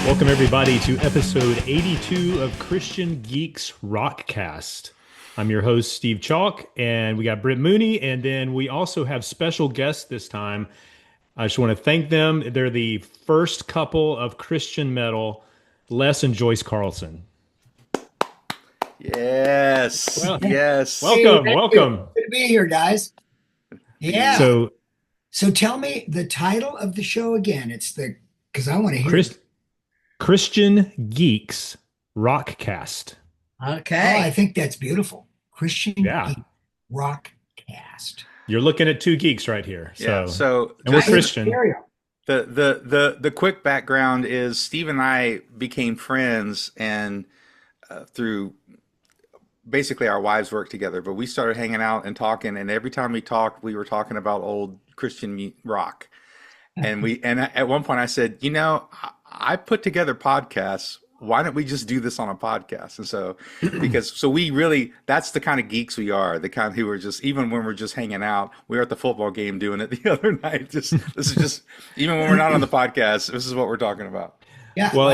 Welcome, everybody, to episode 82 of Christian Geeks Rockcast. I'm your host, Steve Chalk, and we got Britt Mooney, and then we also have special guests this time. I just want to thank them. They're the first couple of Christian metal, Les and Joyce Carlsen. Yes. Well, Yes. welcome, Hey, welcome. Good to be here, guys. Yeah. So, So tell me the title of the show again. Because I want to hear it. Christian Geeks Rockcast. Oh, Okay. I think that's beautiful. Christian Yeah. Geek Rock Cast. You're looking at two geeks right here. Yeah. So, So and we're just Christian. the quick background is Steve and I became friends and through basically our wives worked together, but we started hanging out and talking, and every time we talked, we were talking about old Christian rock. And at one point I said, I put together podcasts. Why don't we just do this on a podcast? And so, we really, that's the kind of geeks we are, the kind who are just, even when we're just hanging out, we were at the football game doing it the other night. This is just, even when we're not on the podcast, this is what we're talking about. Yeah. Well,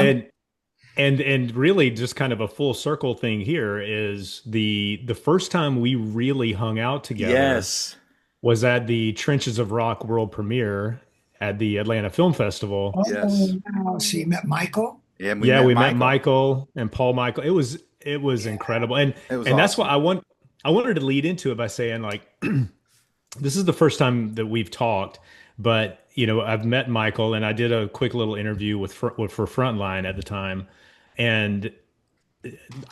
and really just kind of a full circle thing here is the first time we really hung out together Yes. was at the Trenches of Rock world premiere at the Atlanta Film Festival. Yes. Wow. So you met Michael? Yeah. We met Michael and Paul Michael. It was incredible. And It was that's awesome. what I wanted to lead into it by saying, like, this is the first time that we've talked, but I've met Michael and I did a quick little interview for Frontline at the time. And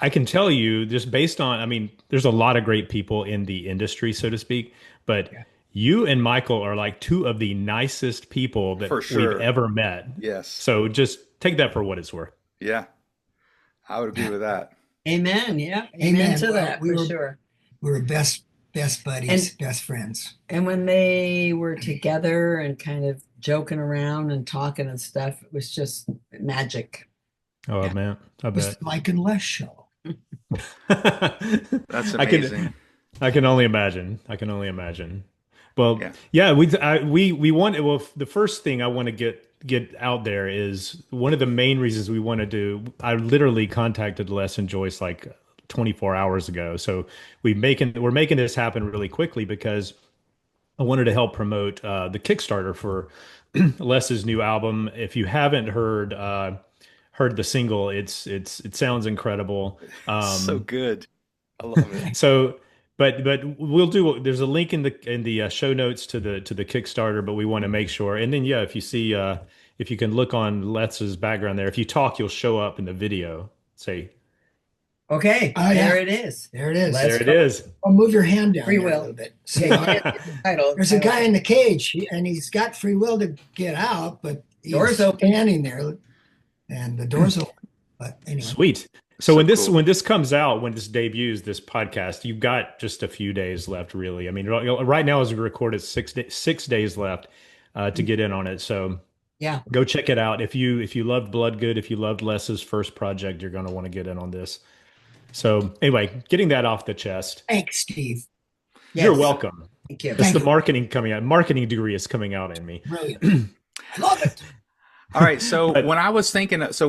I can tell you, just based on, I mean, there's a lot of great people in the industry, so to speak, but you and Michael are like two of the nicest people that For sure. we've ever met. Yes. So just take that for what it's worth. Yeah. I would agree with that. Amen. Yeah. Amen. Amen to Well, that we for were- sure. We were best buddies, best friends. And when they were together and kind of joking around and talking and stuff, it was just magic. Oh man, I It was bet. the Mike and Les show. That's amazing. I can only imagine. I can only imagine. Well, Yeah. we want. Well, the first thing I want to get out there is one of the main reasons we want to do. I literally contacted Les and Joyce like 24 hours ago, so we're making this happen really quickly because I wanted to help promote the Kickstarter for Les's new album. If you haven't heard the single, it sounds incredible. So good. I love it. So, but we'll do. There's a link in the show notes to the Kickstarter, but we want to make sure. And then if you see if you can look on Letz's background there, if you talk, you'll show up in the video. Say Okay. Oh, yeah. There it is. There it is. Let's there it is. I'll move your hand down Free there will. a little bit. See, Title. there's a guy in the cage, and he's got free will to get out, but he's Door's open. standing there, and the door's open. But anyway, Sweet. So So when cool. this comes out, when this debuts, this podcast, you've got just a few days left, really. I mean, right now as we record, it's 6 days left to get in on it. So Yeah. go check it out. If you loved Bloodgood, if you loved Les's first project, you're going to want to get in on this. So anyway, getting that off the chest. thanks, Steve. You're Yes. welcome. Thank you. That's Thank the you. marketing coming out. Marketing degree is coming out in me. Brilliant. I love it. All right. So But- when I was thinking, it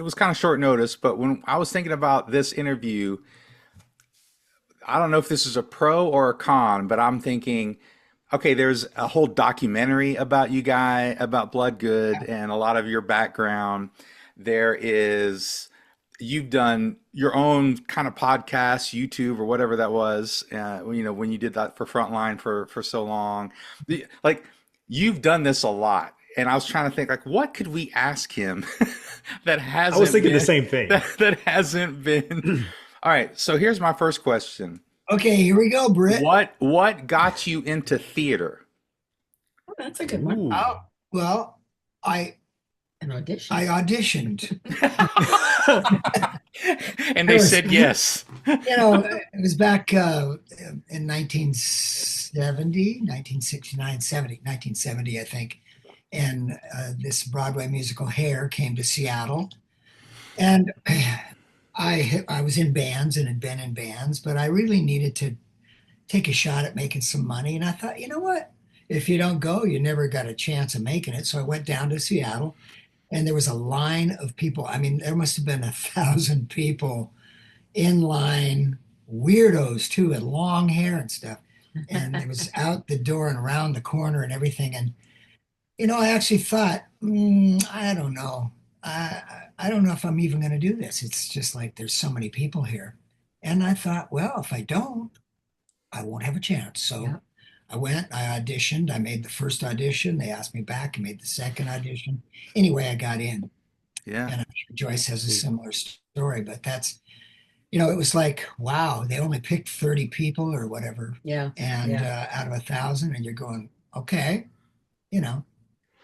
was kind of short notice, but when I was thinking about this interview, I don't know if this is a pro or a con, but I'm thinking, okay, there's a whole documentary about you guy, about Bloodgood and a lot of your background. You've done your own kind of podcast, YouTube or whatever that was, when you did that for Frontline for so long. You've done this a lot. And I was trying to think, like, what could we ask him that hasn't I was thinking been, the same thing. that hasn't been. All right. So here's my first question. Okay, here we go, Britt. What got you into theater? Oh, that's a good one. Ooh. Oh, well, An audition. I auditioned. And they said yes. It was back in 1970, I think. And this Broadway musical Hair came to Seattle. And I was in bands and had been in bands, but I really needed to take a shot at making some money. And I thought, you know what? If you don't go, you never got a chance of making it. So I went down to Seattle and there was a line of people. I mean, there must have been 1,000 people in line, weirdos too, with long hair and stuff. And it was out the door and around the corner and everything. And I actually thought, I don't know. I don't know if I'm even going to do this. It's just like there's so many people here. And I thought, well, if I don't, I won't have a chance. So Yeah. I went, I auditioned. I made the first audition. They asked me back. I made the second audition. Anyway, I got in. Yeah. And I'm sure Joyce has a Sweet. similar story, but it was like, wow, they only picked 30 people or whatever. Yeah. And Yeah. out of 1,000, and you're going, okay, you know.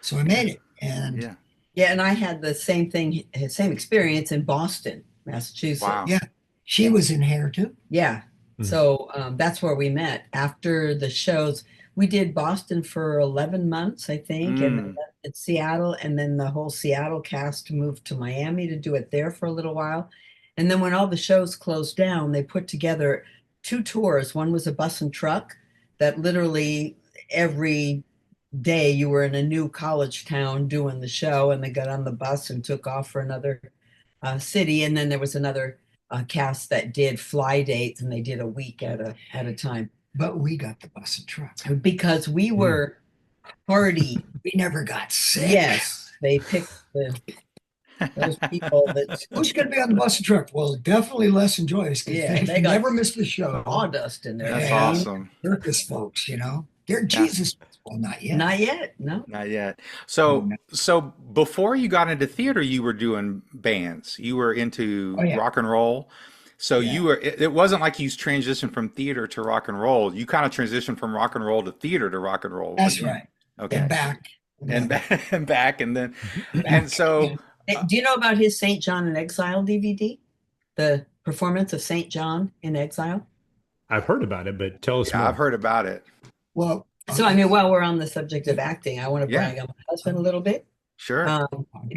So I made it. And Yeah. Yeah. And I had the same thing, same experience in Boston, Massachusetts. Wow. yeah, she was in hair too. Yeah. Mhm. So that's where we met after the shows. We did Boston for 11 months, I think, and then at Seattle, and then the whole Seattle cast moved to Miami to do it there for a little while. And then when all the shows closed down, they put together 2 tours. One was a bus and truck that literally every day you were in a new college town doing the show, and they got on the bus and took off for another city. And then there was another cast that did fly dates, and they did a week at a time But we got the bus and truck. because we were hardy. We never got sick. Yes, they picked those people that Who's going to be on the bus and truck? Well, definitely Les and Joyce, because Yeah, they they got never missed the show. sawdust in there. That's Yeah. awesome. Circus folks, They're Jesus. Well, not yet. Not yet. No. Not yet. So before you got into theater, you were doing bands. You were into Oh, yeah. rock and roll. So Yeah. you were. It wasn't like you transitioned from theater to rock and roll. You kind of transitioned from rock and roll to theater to rock and roll. That's right. Okay. And back. And back and back, and then Back. and so Do you know about his Saint John in Exile DVD? The performance of Saint John in Exile? I've heard about it, but tell us yeah, more. I've heard about it. Well, So, I mean, while we're on the subject of acting, I want to Yeah. brag on my husband a little bit. Sure.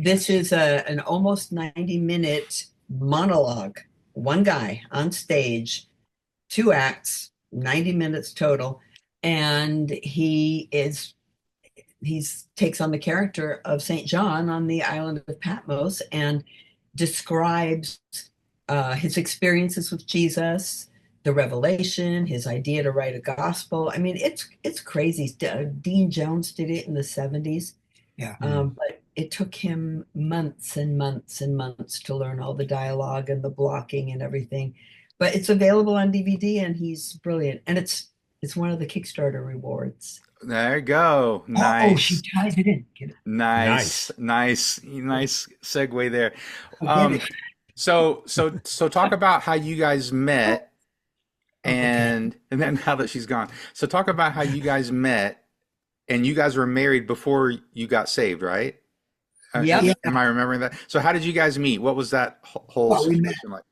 This is an almost 90-minute monologue. One guy on stage, 2 acts, 90 minutes total. And he takes on the character of St. John on the island of Patmos and describes his experiences with Jesus, the revelation, his idea to write a gospel. I mean, it's crazy. Dean Jones did it in the 70s. Yeah. But it took him months and months and months to learn all the dialogue and the blocking and everything. But it's available on DVD, and he's brilliant. And it's one of the Kickstarter rewards. There you go. Oh, Nice. she ties it in. Get it? Nice segue there. Get it. So talk about how you guys met, and then now that she's gone. So talk about how you guys met, and you guys were married before you got saved, right? Yep. Yeah. Am I remembering that? So how did you guys meet? What was that whole Well, situation like?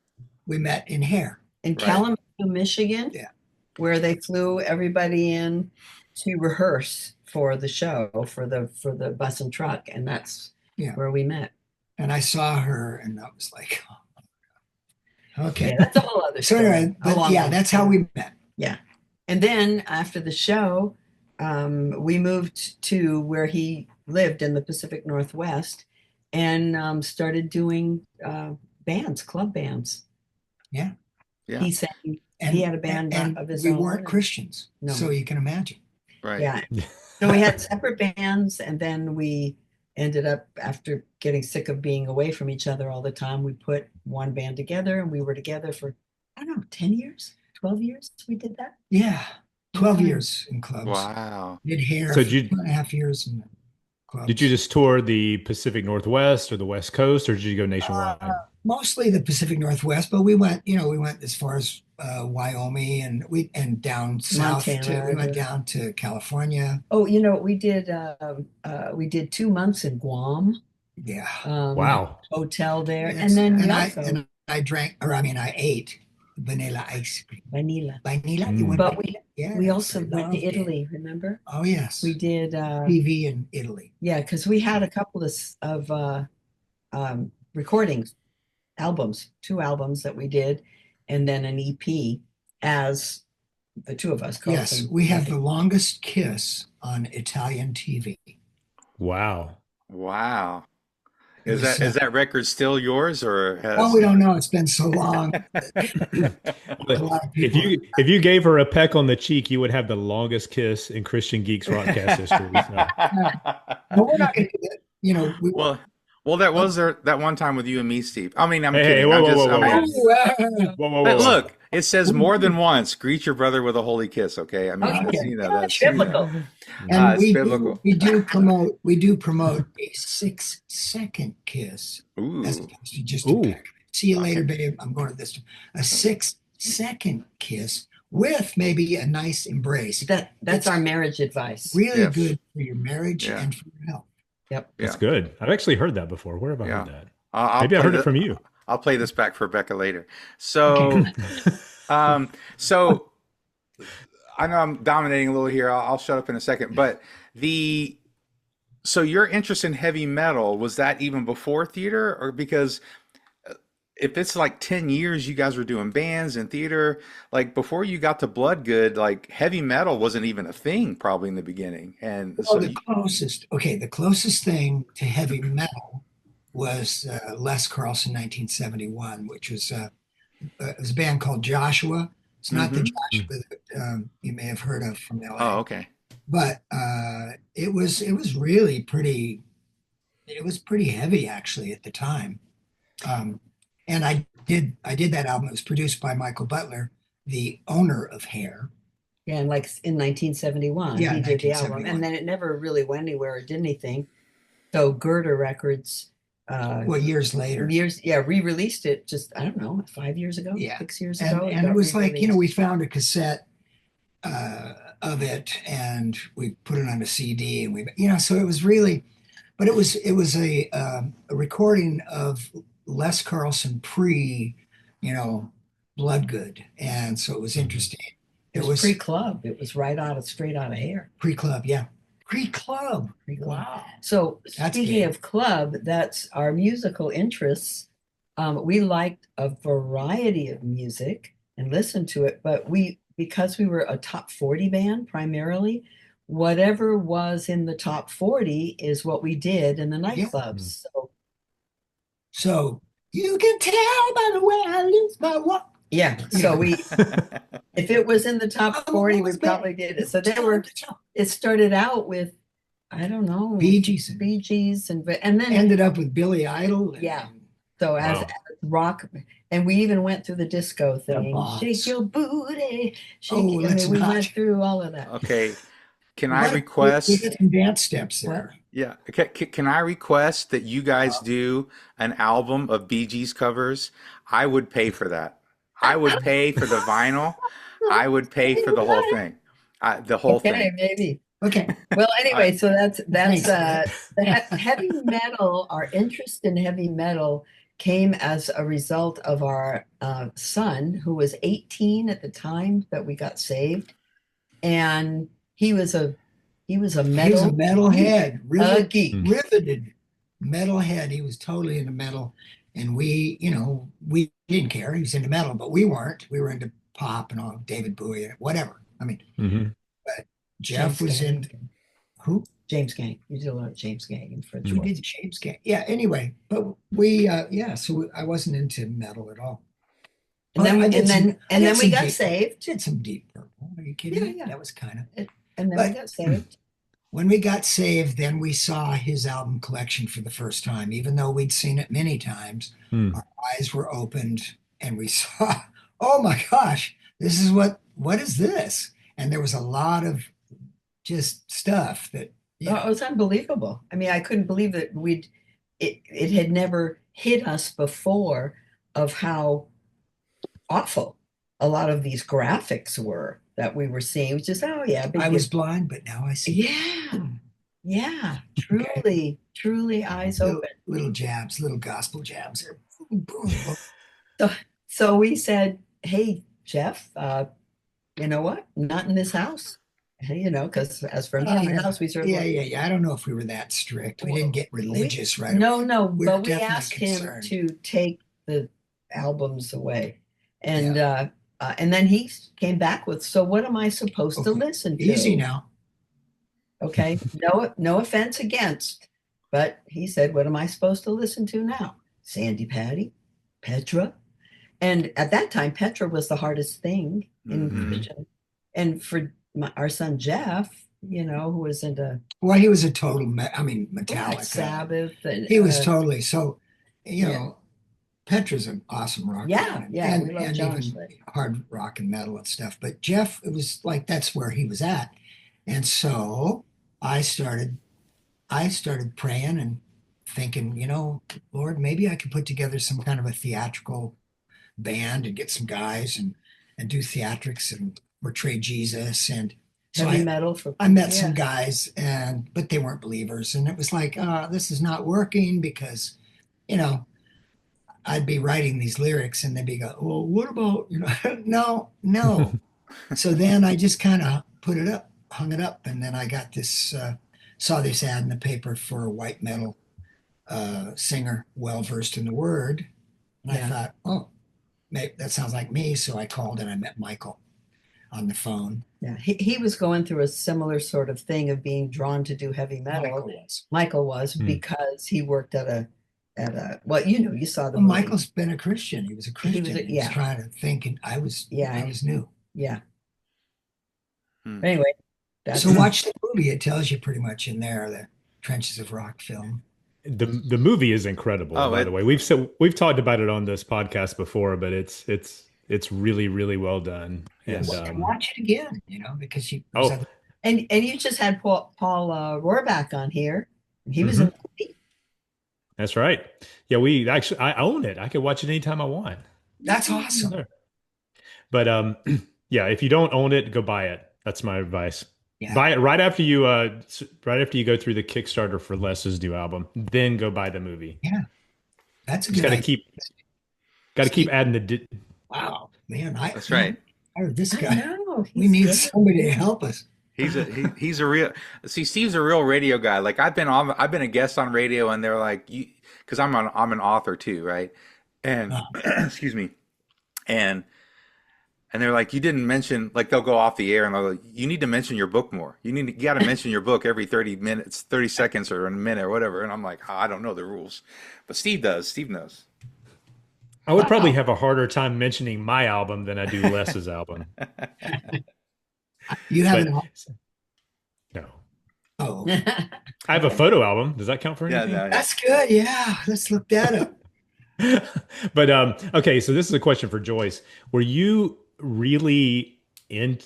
We met in hair. In Right. Kalamazoo, Michigan, Yeah. where they flew everybody in to rehearse for the show for the bus and truck, and that's Yeah. where we met. And I saw her, and I was like, okay. Yeah, that's a whole other So story. anyway, A long yeah, one. that's how we met. Yeah. And then after the show, we moved to where he lived in the Pacific Northwest and started doing bands, club bands. Yeah. Yeah. He sang, And he had a band and of his we own. weren't Christians, No. so you can imagine. Right. Yeah. So we had separate bands, and then we ended up, after getting sick of being away from each other all the time, we put one band together, and we were together for, I don't know, 10 years, 12 years we did that. Yeah, 12 Okay. years in clubs. Wow. Did hair So for did you- 2.5 years in clubs. Did you just tour the Pacific Northwest or the West Coast, or did you go nationwide? Mostly the Pacific Northwest, but we went as far as Wyoming and down south Montana, we went yeah. down to California. Oh, we did 2 months in Guam. Yeah. Wow. Hotel there, Yes. and then we and also I ate vanilla ice cream. vanilla. Vanilla. Mm. You went But vanilla? Yes, we also I went to loved it. Italy. Remember, Oh yes. we did. TV in Italy. Yeah, because we had a couple of recordings, albums, 2 albums that we did, and then an EP as the two of us. Yes, Carlsen. we have the longest kiss on Italian TV. Wow. Wow. It was, Is that record still yours or oh, has? we don't know. It's been so long. A But lot of if people. you gave her a peck on the cheek, you would have the longest kiss in Christian Geeks Rockcast history. So No, we're not going to do that. You know, we won't. Well, well, that was there that one time with you and me, Steve. I mean, I'm hey, kidding. whoa, I'm whoa, just, whoa, I whoa, mean, whoa, Oh, whoa, whoa, but whoa, look, it says more we than once, greet your brother with a holy kiss. Okay, I mean, Okay. okay. you know, Yeah, that's biblical. And it's biblical. we do promote a 6-second kiss as Ooh, opposed to just a whoa. Ooh, peck. See you later, okay. babe. I'm going to this. A 6-second kiss with maybe a nice embrace. That's It's our marriage advice. really Yes. good for your marriage Yeah. and for your health. Yep. that's Yeah. good. I've actually heard that before. Where have I heard Yeah. that? I'll Maybe I play heard it the from you. I'll play this back for Becca later. Okay. So, so I know I'm dominating a little here. I'll shut up in a second. But the so your interest in heavy metal, was that even before theater, or because if it's like 10 years you guys were doing bands and theater, like before you got to Bloodgood, like heavy metal wasn't even a thing probably in the beginning. And Well, so you, the closest thing to heavy metal was Les Carlsen 1971, which was it was a band called Joshua. It's not the mm-hmm. Joshua that you may have heard of from Oh, LA, okay. but it was really pretty. It was pretty heavy actually at the time. Um, and I did that album. It was produced by Michael Butler, the owner of Hair. Yeah, and like in 1971, Yeah, he did the album, 1971. and then it never really went anywhere or did anything. So Gerda Records, Well, years later. re-released it just, I don't know, 5 years ago, Yeah, 6 years and ago, it and it got was like, we re-released. found a cassette of it, and we put it on a CD, and so it was really, but it was a recording of Les Carlsen pre, you know, Bloodgood, and so it was Mhm. interesting. It It was was pre-club. It was straight out of Hair. pre-club, yeah, pre-club. Pre-club. Wow, So that's speaking big. of club, that's our musical interests. We liked a variety of music and listened to it, but because we were a top 40 band primarily, whatever was in the top 40 is what we did in the Yeah. nightclubs. So So you can tell by the way I lose my walk. yeah, so if it was in the top 40, we probably did it. So it started out with, I don't know, Bee Gees Bee Gees and then ended up with Billy Idol. yeah. So as Wow. rock, and we even went through the disco thing. Boss. Shake your booty, shake Oh, it. I let's mean, we not. went through all of that. Okay. Can I What we request? did some dance steps What? there. Yeah. Can I request that you guys do an album of Bee Gees covers? I would pay for that. I would pay for the vinyl. I would pay for the whole thing. The whole Okay, thing. maybe. Okay. Well, anyway, so that's Thanks. heavy metal. Our interest in heavy metal came as a result of our son, who was 18 at the time that we got saved, and he was a He was a metal metalhead, a really geek. riveted metalhead. He was totally into metal. And we didn't care. He was into metal, but we weren't. We were into pop and all, David Bowie, whatever. I mean, Mhm. but Jeff James was Gang. in who? James Gang. We did a lot of James Gang and French We Horn. did James Gang. Yeah, anyway, but I wasn't into metal at all. And then But I and did then some- I and did then we some got deep- saved. Did some Deep Purple. Are you kidding me? Yeah. That was kind of. And then But- we got saved. When we got saved, then we saw his album collection for the first time. Even though we'd seen it many times, Hmm. our eyes were opened and we saw, oh my gosh, this is what is this? And there was a lot of just stuff that, Oh, it was unbelievable. I mean, I couldn't believe that it had never hit us before of how awful a lot of these graphics were that we were seeing. It was just, oh yeah, big I was blind, but now I see. yeah, yeah, truly eyes Little, open. little jabs, little gospel jabs. Boom, boom. So we said, hey, Jeff, you know what? Not in this house. Because as for me in the house, we certainly Yeah. I don't know if we were that strict. We didn't get religious right no, away. no, We're but we definitely asked him concerned. to take the albums away, and then he came back with, so what am I supposed to Okay. listen to? Easy now. Okay, no offense against But he said, what am I supposed to listen to now? Sandy Patty, Petra. And at that time, Petra was the hardest thing in Hmm. Christian. And for our son Jeff, who was into Well, he was a total, Black Metallica. Sabbath and He was totally so, you yeah, know, Petra's an awesome rock yeah, band yeah. We love and John even Schlitt. hard rock and metal and stuff. But Jeff, it was like that's where he was at. And so I started I started praying and thinking, Lord, maybe I could put together some kind of a theatrical band and get some guys and do theatrics and portray Jesus. And so Heavy I metal for I met some yeah. guys but they weren't believers. And it was like, this is not working because, you know, I'd be writing these lyrics and they'd be go, well, what about, no, no. So then I just kind of put it up, hung it up, and then I got saw this ad in the paper for a white metal singer, well versed in the word, and I Yeah. thought, oh, maybe that sounds like me. So I called and I met Michael on the phone. Yeah. He was going through a similar sort of thing of being drawn to do heavy metal. Michael was Hmm. because he worked well, you saw the Well, movie. Michael's been a Christian. He was a Christian. He was Yeah. trying to think, and I was new. Yeah. Hmm. Anyway, that's So watch the movie. It tells you pretty much in there the Trenches of Rock film. The movie is incredible, Oh, by the way. We've talked about it on this podcast before, but it's really, really well done. Yes. And Watch it again, because there's oh, other. and you just had Paul Rohrback on here. He was in mhm, the movie. that's right. Yeah, we actually I own it. I can watch it anytime I want. That's awesome. Sure. But yeah, if you don't own it, go buy it. That's my advice. Yeah. Buy it right after you go through the Kickstarter for Les's new album, then go buy the movie. Yeah, that's a Just good idea. got to keep Steve, adding the wow, man, That's right. I heard this I guy. know. We He's need good. somebody to help us. He's a real Steve's a real radio guy. Like I've been a guest on radio and they're like you because I'm an author too, right? And Uh, excuse me. And they're like, you didn't mention, like they'll go off the air and they'll go, you need to mention your book more. You got to mention your book every 30 minutes, 30 seconds or a minute or whatever. And I'm like, oh, I don't know the rules, but Steve does. Steve knows. I would probably wow, have a harder time mentioning my album than I do Les's album. you have But an. no. Oh, I have a photo album. Does that count for Yeah, anything? no, yeah. that's good. Yeah, let's look that up. But okay, so this is a question for Joyce. Were you really in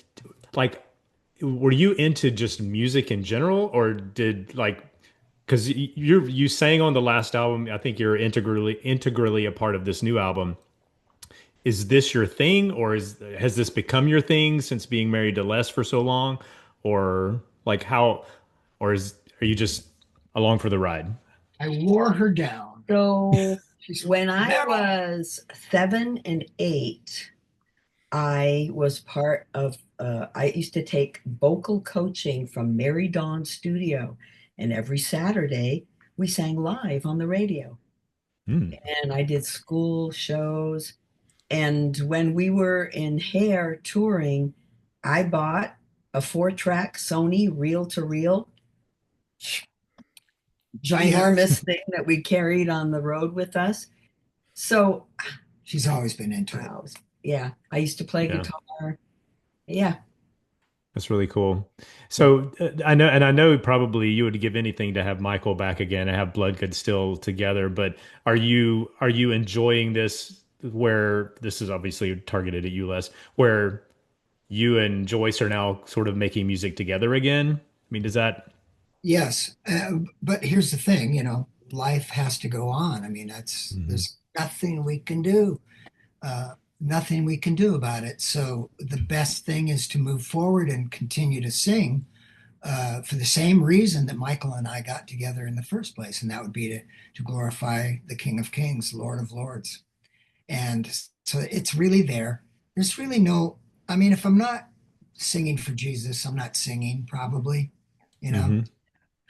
like were you into just music in general or did like because you sang on the last album, I think you're integrally a part of this new album. Is this your thing or has this become your thing since being married to Les for so long? Or like how or are you just along for the ride? I wore her down. So She's when I metal. was 7 and 8, I was part of, I used to take vocal coaching from Mary Dawn Studio. And every Saturday, we sang live on the radio. Hmm. And I did school shows. And when we were in hair touring, I bought a 4-track Sony reel to reel Yeah, ginormous thing that we carried on the road with us. So, she's always been into it. yeah, I used to play Yeah. guitar. Yeah. That's really cool. So I know probably you would give anything to have Michael back again and have Bloodgood still together. But are you enjoying this? Where this is obviously targeted at you, Les, where you and Joyce are now sort of making music together again. I mean, does that? Yes, but here's the thing, life has to go on. I mean, Mhm. there's nothing we can do, nothing we can do about it. So the best thing is to move forward and continue to sing for the same reason that Michael and I got together in the first place, and that would be to glorify the King of Kings, Lord of Lords. And so it's really there. There's really no, I mean, if I'm not singing for Jesus, I'm not singing probably, you know. Mhm.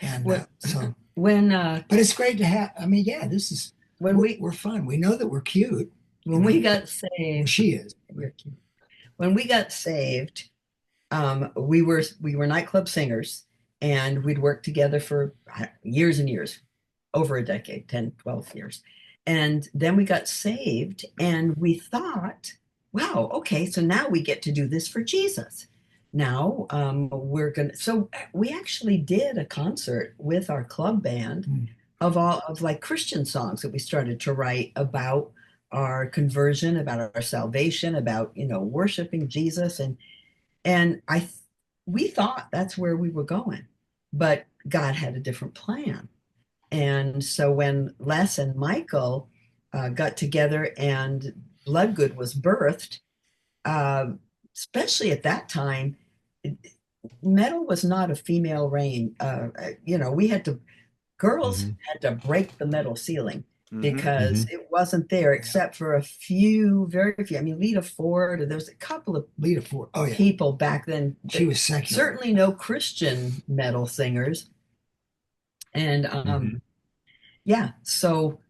And What so, when but it's great to have. I mean, yeah, this is when we we're fun. We know that we're cute. when we got Well, saved, she is. when we got saved, we were nightclub singers, and we'd worked together for years and years. over a decade, 10, 12 years. And then we got saved and we thought, wow, okay, so now we get to do this for Jesus. Now we're gonna, so we actually did a concert with our club band of all of like Christian songs that we started to write about our conversion, about our salvation, about, worshiping Jesus. And we thought that's where we were going, but God had a different plan. And so when Les and Michael got together and Bloodgood was birthed, uh, especially at that time, metal was not a female reign. We had to, girls Mhm. had to break the metal ceiling Hmm. because Mhm. it wasn't there except for a few, very few. I mean, Lita Ford, there was a couple of Lita Ford. Oh yeah, people back then, she was secular. certainly no Christian metal singers. And Mhm. yeah, so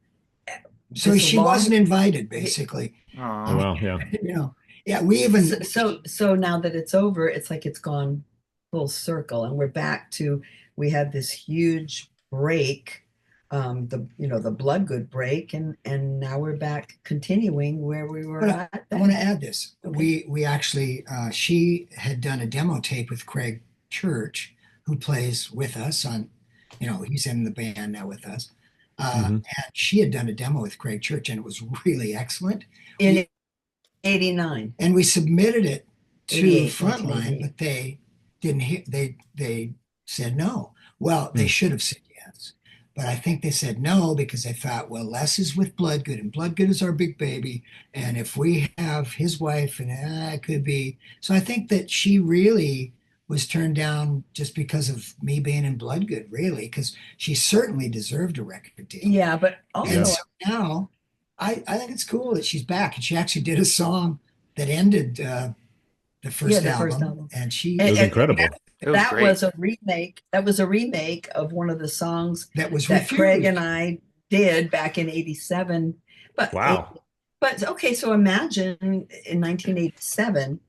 So this she long, wasn't invited, basically. Oh, Aw. wow. Yeah. You know, yeah, we even so now that it's over, it's like it's gone full circle, and we're back to we had this huge break, the Bloodgood break, and now we're back continuing where we were but at I want to then. add this. Okay. We actually she had done a demo tape with Craig Church, who plays with us on, he's in the band now with us. Mhm. And she had done a demo with Craig Church, and it was really excellent. In 89, And we submitted it to 88, Frontline, 1988. but they didn't hear, they said no. Well, they Mm. should have said yes, but I think they said no because they thought, well, Les is with Bloodgood, and Bloodgood is our big baby, and if we have his wife, and it could be. So I think that she really was turned down just because of me being in Bloodgood, really, because she certainly deserved a record deal. Yeah, but And Yeah. also, so now I think it's cool that she's back. And she actually did a song that ended the yeah, first the first album. album. And It she was And incredible. It was that great. was a remake. That was a remake of one of the songs that was that Craig refused. and I did back in 87. But Wow. okay, so imagine in 1987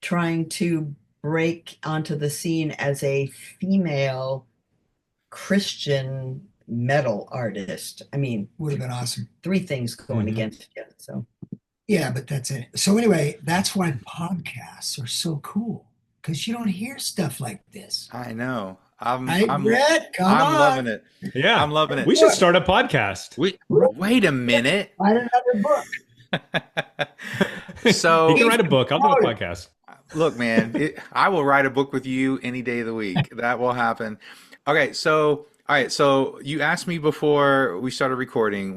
trying to break onto the scene as a female Christian metal artist. I mean, Would have been awesome. three things going Mhm. against you. So Yeah, but that's it. So anyway, that's why podcasts are so cool because you don't hear stuff like this. I know. I'm Right, I'm Brett? Come I'm on. loving it. Yeah. I'm loving it. We should start a podcast. Wait a minute. Write another book. He can So, write a book. I'll do a podcast. look, man, I will write a book with you any day of the week. That will happen. Okay, so all right, so you asked me before we started recording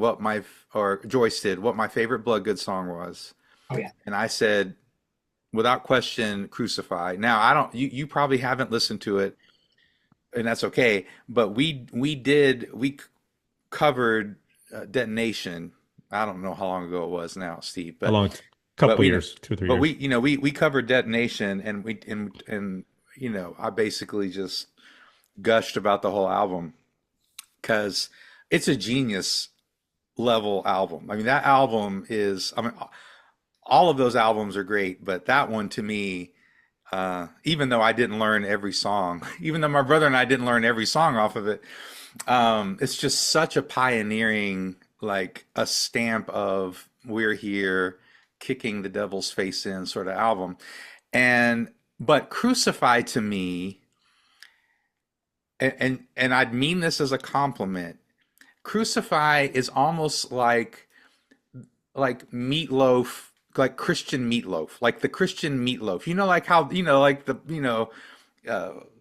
or Joyce did, what my favorite Bloodgood song was. Oh yeah. And I said, without question, Crucify. Now, I don't you probably haven't listened to it, and that's okay, but we covered Detonation. I don't know how long ago it was now, Steve, A but long but couple we years, 2 or 3 but years. we covered Detonation, and I basically just gushed about the whole album because it's a genius level album. I mean, that album is, I mean, all of those albums are great, but that one to me, even though I didn't learn every song, even though my brother and I didn't learn every song off of it, it's just such a pioneering, like a stamp of we're here, kicking the devil's face in sort of album. And but Crucify to me, and I'd mean this as a compliment. Crucify is almost like meatloaf, like Christian meatloaf, like the Christian meatloaf. You know, like how like the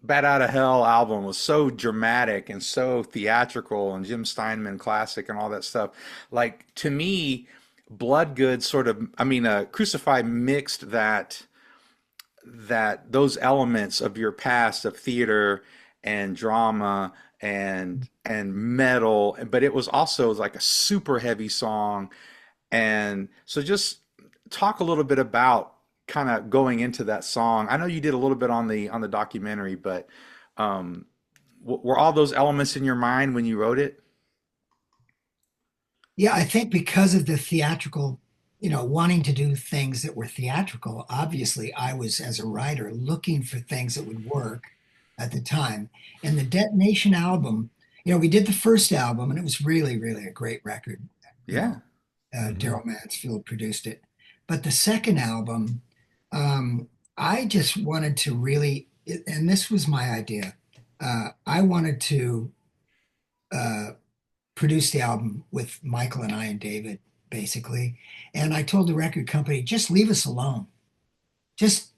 Bat Out of Hell album was so dramatic and so theatrical, and Jim Steinman classic and all that stuff. Like to me, Bloodgood sort of, I mean, Crucify mixed those elements of your past of theater and drama and metal, but it was also like a super heavy song. And so just talk a little bit about kind of going into that song. I know you did a little bit on the documentary, but um, were all those elements in your mind when you wrote it? Yeah, I think because of the theatrical, wanting to do things that were theatrical, obviously I was, as a writer, looking for things that would work at the time. And the Detonation album, we did the first album and it was really, really a great record. You Yeah. know, Hmm. Daryl Mansfield produced it. But the second album, um, I just wanted to really, and this was my idea. I wanted to uh, produce the album with Michael and I and David, basically. And I told the record company, just leave us alone. Just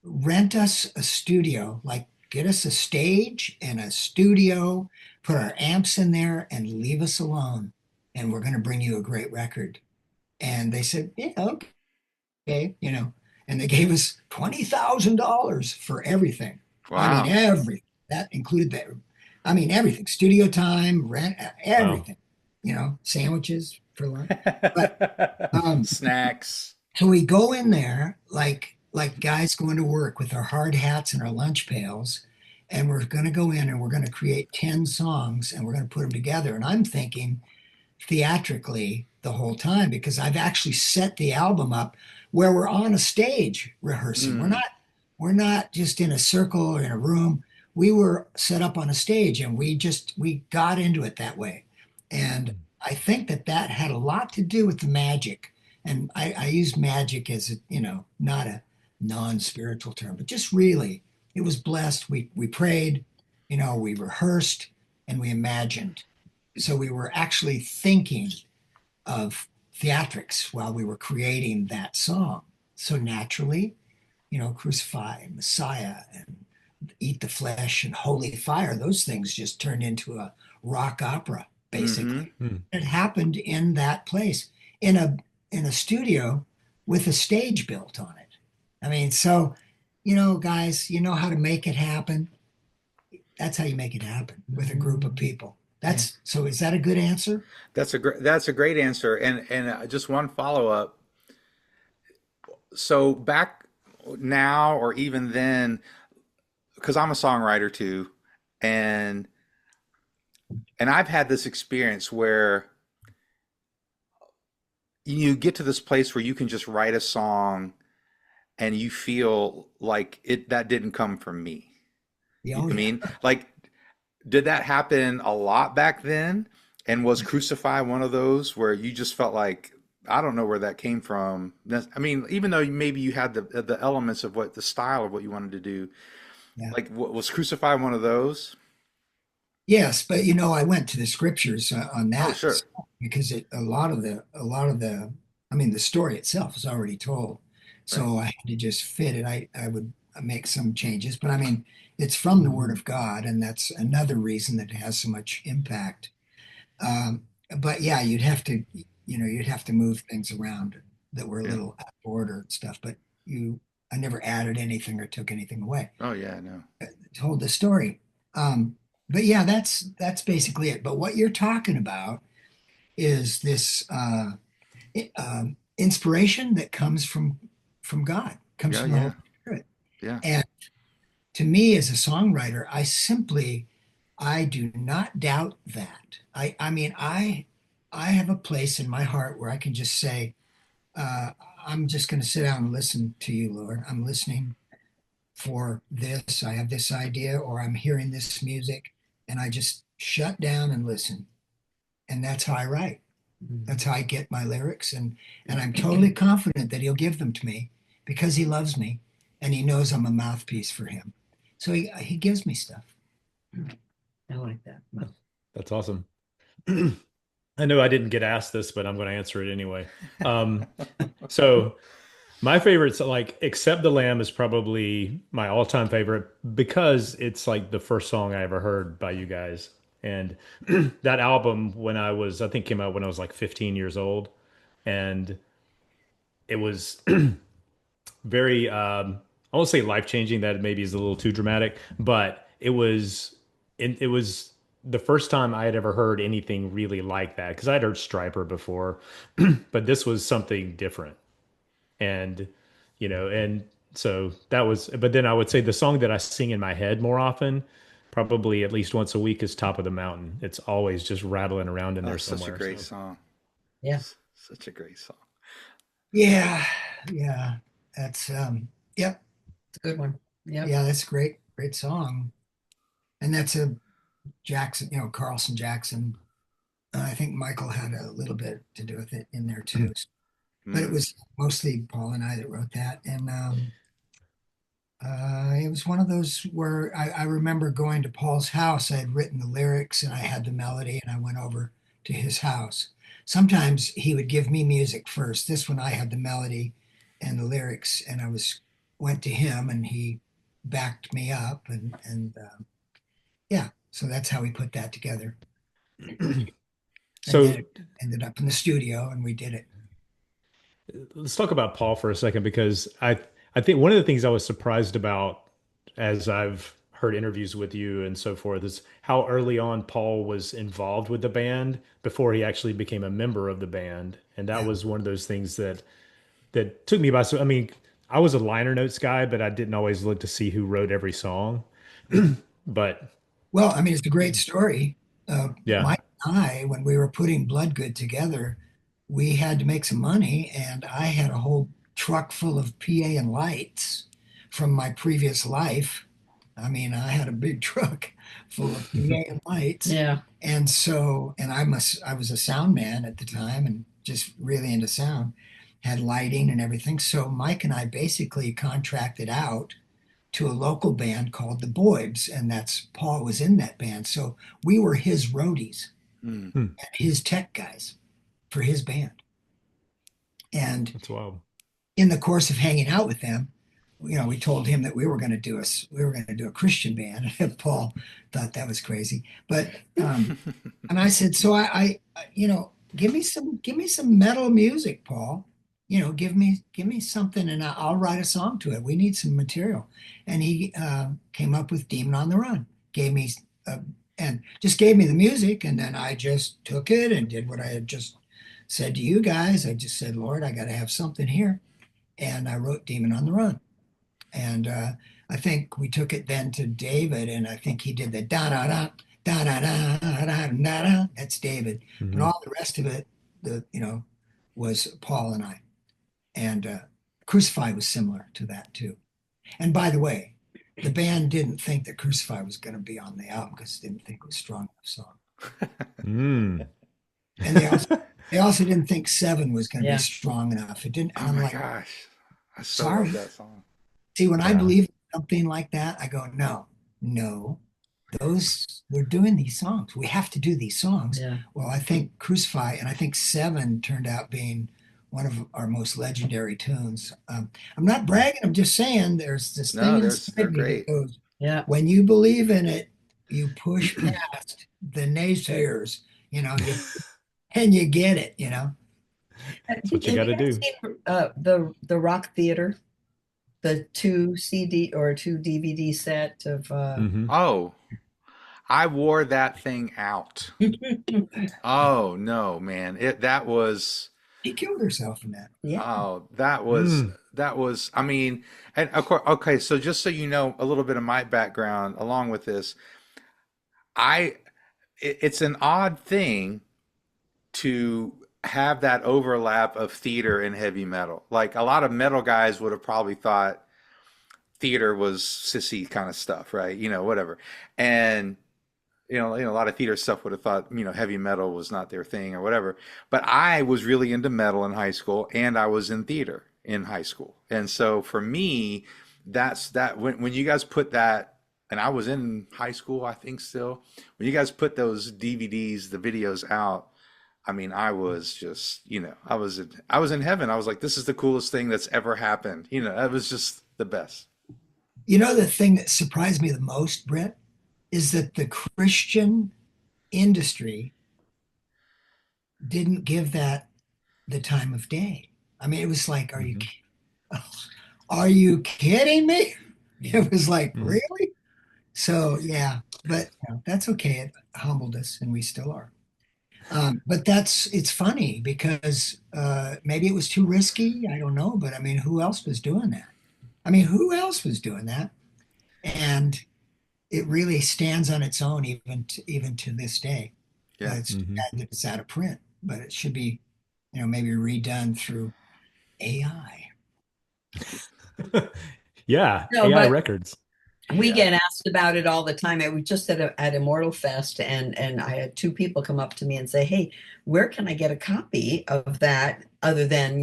rent us a studio, like get us a stage and a studio, put our amps in there and leave us alone. And we're going to bring you a great record. And they said, yeah, okay, and they gave us $20,000 for everything. I mean, Wow. everything that included that. I mean, everything, studio time, rent, Wow. everything, sandwiches for lunch. But um, Snacks. so we go in there like guys going to work with our hard hats and our lunch pails, and we're going to go in and we're going to create 10 songs and we're going to put them together. And I'm thinking theatrically the whole time because I've actually set the album up where we're on a stage rehearsing. We're Mm. not we're not just in a circle or in a room. We were set up on a stage and we got into it that way. And I think that that had a lot to do with the magic. And I use magic as not a non-spiritual term, but just really, it was blessed. We prayed, we rehearsed and we imagined. So we were actually thinking of theatrics while we were creating that song. So naturally, Crucify and Messiah and Eat the Flesh and Holy Fire, those things just turned into a rock opera, Mm-hmm. basically. Hmm. It happened in that place, in a studio with a stage built on it. I mean, so guys, you know how to make it happen. That's how you make it happen with a group of people. Yeah. That's so. Is that a good answer? That's a great answer. And just one follow up. So back now or even then, because I'm a songwriter too, and and I've had this experience where you get to this place where you can just write a song and you feel like it that didn't come from me. Yeah, You know oh what I yeah. mean? Like, did that happen a lot back then? And was Crucify one of those where you just felt like, I don't know where that came from? I mean, even though maybe you had the elements of what the style of what you wanted to do, Yeah. like, was Crucify one of those? Yes, but I went to the scriptures on Oh, that sure. because a lot of the I mean the story itself is already told. Right. So I had to just fit it. I would make some changes, but I mean it's from the Word of God, and that's another reason that it has so much impact. Um, but yeah, you'd have to move things around that were a Yeah. little out of order and stuff. But I never added anything or took anything away. Oh, yeah, no. Told the story. Um, but yeah, that's basically it. But what you're talking about is this inspiration that comes from God, comes Yeah, from the yeah, Holy Spirit. yeah. And to me, as a songwriter, I do not doubt that. I mean, I have a place in my heart where I can just say, uh, I'm just going to sit down and listen to you, Lord. I'm listening for this. I have this idea, or I'm hearing this music, and I just shut down and listen. And that's how I write. That's how I get my lyrics, and I'm totally confident that He'll give them to me because He loves me, and He knows I'm a mouthpiece for Him. So He gives me stuff. I like that. That's awesome. I know I didn't get asked this, but I'm going to answer it anyway. Um, so my favorites, like Except the Lamb, is probably my all-time favorite because it's like the first song I ever heard by you guys. And that album, I think came out when I was like 15 years old. And it was very, I won't say life-changing, that maybe is a little too dramatic, but it was the first time I had ever heard anything really like that because I'd heard Striper before, but this was something different. And and so that was, but then I would say the song that I sing in my head more often, probably at least once a week, is Top of the Mountain. It's always just rattling around in Oh, there such a somewhere. great So song. Yeah, Such a great song. Yeah, yeah. That's yep, it's a good one. Yep. yeah. That's a great, great song, and that's a Jackson, Carlson Jackson. I think Michael had a little bit to do with it in there too. But it Mm. was mostly Paul and I that wrote that. And it was one of those where I remember going to Paul's house. I had written the lyrics and I had the melody, and I went over to his house. Sometimes he would give me music first. This one I had the melody and the lyrics, and I went to him, and he backed me up, and yeah. So that's how we put that together, and then So it ended up in the studio, and we did it. let's talk about Paul for a second because I think one of the things I was surprised about as I've heard interviews with you and so forth is how early on Paul was involved with the band before he actually became a member of the band. And that Yeah. was one of those things that took me by. So I mean, I was a liner notes guy, but I didn't always look to see who wrote every song. But Well, I mean, it's a great story. yeah. Mike and I, when we were putting Bloodgood together, we had to make some money, and I had a whole truck full of PA and lights from my previous life. I mean, I had a big truck full of PA and lights, Yeah. and so, and I was a sound man at the time, and just really into sound, had lighting and everything. So Mike and I basically contracted out to a local band called the Boybs, and that's Paul was in that band. So we were his roadies Mm. Hmm, and his tech guys for his band. And that's wild. in the course of hanging out with them, we told him that we were going to do a Christian band, and Paul thought that was crazy. But and I said, so give me some metal music, Paul. Give me something, and I'll write a song to it. We need some material. And he came up with Demon on the Run. Gave me uh, and just gave me the music, and then I just took it and did what I had just said to you guys. I just said, Lord, I got to have something here, and I wrote Demon on the Run. And I think we took it then to David, and I think he did the da da da da da da da da da. That's David, but Hmm. all the rest of it, was Paul and I. And Crucify was similar to that too. And by the way, the band didn't think that Crucify was going to be on the album because they didn't think it was a strong enough song, Mm. and they also didn't think Seven was going to be Yeah. strong enough. It didn't, and Oh I'm my like, gosh. I so love sorry. that song. See, when I Yeah. believe in something like that, I go, no, no, we're doing these songs. We have to do these songs. Yeah. Well, I think Crucify and I think Seven turned out being one of our most legendary tunes. I'm not bragging. I'm just saying there's this thing No, they're inside me that great. goes, Yeah. when you believe in it, you push past the naysayers, and you get it. That's Have what you you got to ever do. seen the Rock Theater, the two CD or two DVD set of Hmm. Oh, I wore that thing out. Oh no, man. It that was She killed herself in that. yeah. oh, Mm. that was I mean, and of course okay, so just so you know a little bit of my background along with this, I it's an odd thing to have that overlap of theater and heavy metal. Like a lot of metal guys would have probably thought theater was sissy kind of stuff, right? Whatever. And a lot of theater stuff would have thought, heavy metal was not their thing or whatever. But I was really into metal in high school, and I was in theater in high school. And so for me, that's that when you guys put that, and I was in high school, I think still, when you guys put those DVDs, the videos out, I mean, I was just, I was in heaven. I was like, this is the coolest thing that's ever happened. It was just the best. The thing that surprised me the most, Brett, is that the Christian industry didn't give that the time of day. I mean, it was like, Hmm. are you kidding me? It was like, Hmm. really? So yeah, but that's okay. It humbled us, and we still are. But it's funny because maybe it was too risky. I don't know, but I mean, who else was doing that? I mean, who else was doing that? And it really stands on its own even to this day. Yeah. It's too Hmm. bad that it's out of print, but it should be, maybe redone through AI. Yeah, No, AI but records. We Yeah. get asked about it all the time. I was just at Immortal Fest, and I had two people come up to me and say, "Hey, where can I get a copy of that other than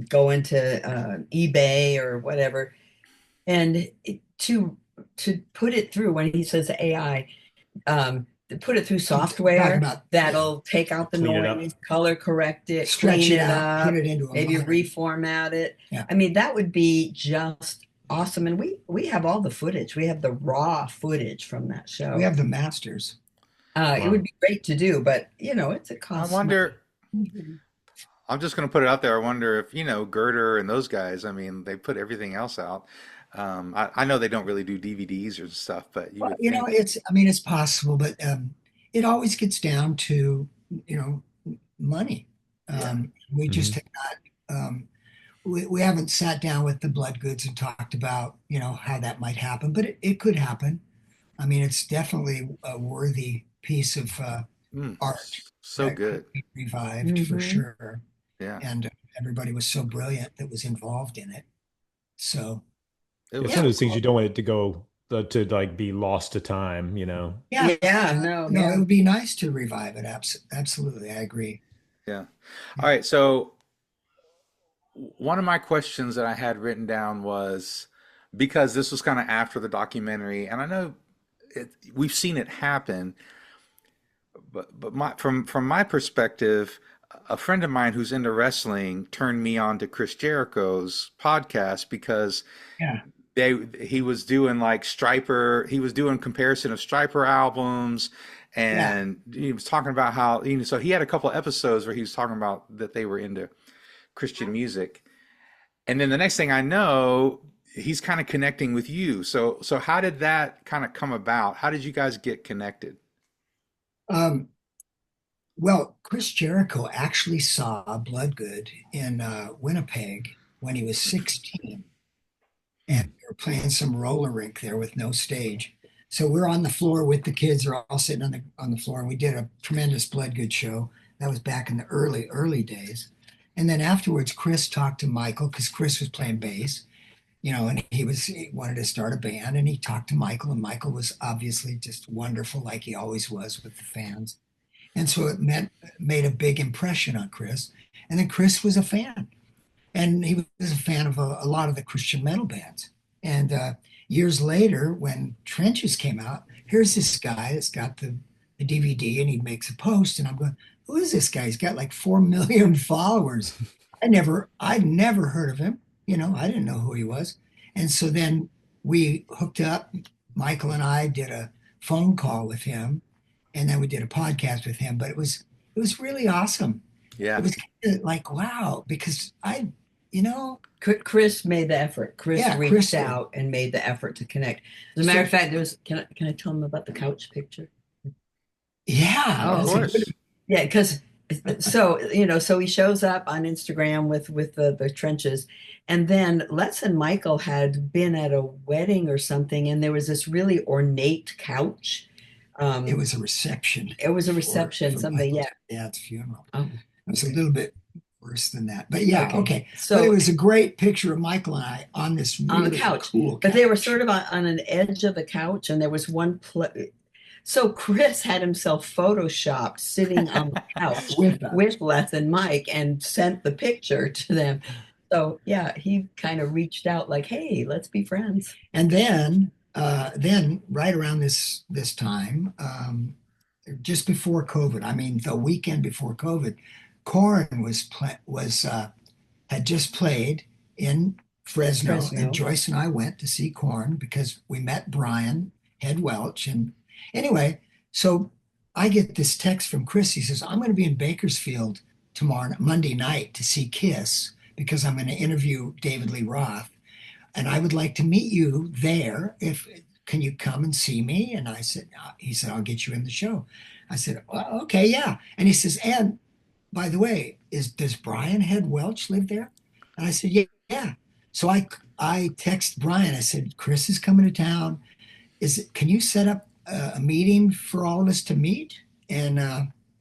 go into eBay or whatever?" And to put it through when he says AI, to put it through I'm talking software about, yeah, that'll take out the Clean it up. noise, color correct it, stretch clean it it out, put up, it into a maybe modern. reformat it. Yeah, I mean, that would be just awesome. And we have all the footage. We have the raw footage from that we show. have the masters. It would Wow. be great to do, but it I costs money. wonder, I'm just going to put it out there. I wonder if, Girder and those guys, I mean, they put everything else out. I know they don't really do DVDs or stuff, but you Well, would think. I mean, it's possible, but it always gets down to, money. Yeah. We just Hmm. have not, we haven't sat down with the Bloodgoods and talked about, how that might happen, but it could happen. I mean, it's definitely a worthy piece of art So that could good. be revived for Hmm. sure. Yeah. And everybody was so brilliant that was involved in it. So, It It's was one of Yeah. so those things you cool. don't want it to go to like be lost to time, you know. yeah, Yeah, no, no, it yeah. would be nice to revive it. Absolutely. I agree. Yeah. All Yeah. right. So one of my questions that I had written down was because this was kind of after the documentary, and I know we've seen it happen, but from my perspective, a friend of mine who's into wrestling turned me on to Chris Jericho's podcast because Yeah. he was doing like Striper, he was doing comparison of Striper albums, Yeah. and he was talking about how, so he had a couple of episodes where he was talking about that they were into Christian music. And then the next thing I know, he's kind of connecting with you. So how did that kind of come about? How did you guys get connected? Um, well, Chris Jericho actually saw Bloodgood in Winnipeg when he was 16. And we were playing some roller rink there with no stage. So we're on the floor with the kids. They're all sitting on the floor, and we did a tremendous Bloodgood show. That was back in the early days. And then afterwards, Chris talked to Michael because Chris was playing bass, and he wanted to start a band, and he talked to Michael, and Michael was obviously just wonderful, like he always was with the fans. And so made a big impression on Chris. And then Chris was a fan, and he was a fan of a lot of the Christian metal bands. And years later, when Trenches came out, here's this guy that's got the DVD, and he makes a post, and I'm going, "Who is this guy? He's got like 4 million followers." I'd never heard of him. I didn't know who he was. And so then we hooked up. Michael and I did a phone call with him, and then we did a podcast with him. But it was really awesome. It Yeah. was kind of like, wow, because you know, Chris made the effort. Chris yeah, Chris reached did. out and made the effort to connect. As a matter of So fact, can I tell him about the couch picture? yeah, Of Oh, that's a okay. good. course. Yeah, because so he shows up on Instagram with the trenches, and then Les and Michael had been at a wedding or something, and there was this really ornate couch. It Um, was a reception it was a for reception, something, Michael's yeah. dad's funeral. Oh, It was a little bit worse than that, but yeah, okay. okay. But it So was a great picture of Michael and I on this on the really couch, cool but they were couch. sort of on an edge of the couch, and there was one so Chris had himself photoshopped sitting on the couch With us. with Les and Mike and sent the picture to them. So yeah, he kind of reached out like, "Hey, let's be friends." And then right around this time, just before COVID, I mean the weekend before COVID, Corn had just played in Fresno, and Fresno. Joyce and I went to see Corn because we met Brian Head Welch. And anyway, so I get this text from Chris. He says, "I'm going to be in Bakersfield tomorrow, Monday night, to see Kiss because I'm going to interview David Lee Roth, and I would like to meet you there. If Can you come and see me?" And I said, he said, "I'll get you in the show." I said, "Well, okay, yeah." And he says, "And by the way, does Brian Head Welch live there?" And I said, "Yeah, yeah." So I text Brian. I said, "Chris is coming to town. Can you set up a meeting for all of us to meet?" And